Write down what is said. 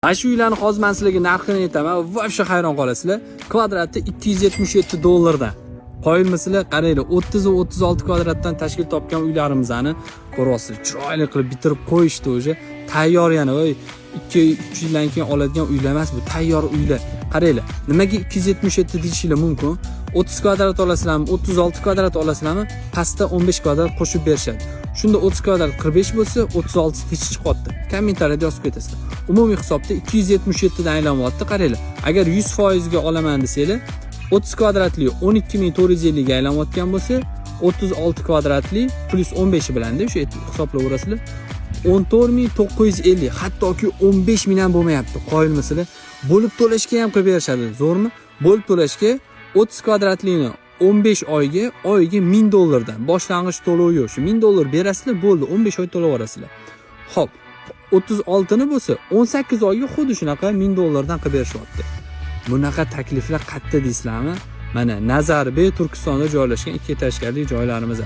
Mana shu uylarni hozir men sizlarga narxini aytaman va vobshe hayron qolasizlar. Kvadrati 277 dollardan. Qoyilmisizlar, qaranglar, 30 va 36 kvadratdan tashkil topgan uylarimizni ko'rasiz. Chiroyli qilib bitirib qo'yishdi o'zi. Tayyor yana, voy 2-3 yildan keyin oladigan uylar emas bu, tayyor uylar. Qaranglar, nimaga 277 deyishinglar mumkin? 30 kvadrat olasizlarmi, 36 kvadrat olasizlarmi? Pastda 15 kvadrat qo'shib berishadi. Shunda 30 kvadrat 45 bo'lsa, 36 hech chiqyapti. Kommentariyada yozib ketasizlar. Umumiy hisobda 277 dan aylanyapti. Qaranglar, agar 100% ga olaman desanglar, 30 kvadratli 12450 ga aylanyotgan bo'lsa, 36 kvadratli plus 15 bilanda o'sha hisoblayverasizlar. 14950, hattoki 15000 ham bo'lmayapti. Qoyilmisizlar? Bo'lib to'lashga ham qilib berishadi. Zo'rmi? Bo'lib to'lashga 30 kvadratlini 15 oyga 1000 dollardan boshlang'ich to'lov yo'q. Shu 1000 dollar berasizlar, bo'ldi, 15 oy to'laverasizlar. Xo'p, 36 ni bo'lsa 18 oyga xuddi shunaqa 1000 dollardan qilib berishyapti. Bunaqa takliflar qayerda deysizlarmi? Mana Nazarbe Turkistonda joylashgan 2 etажli joylarimiz.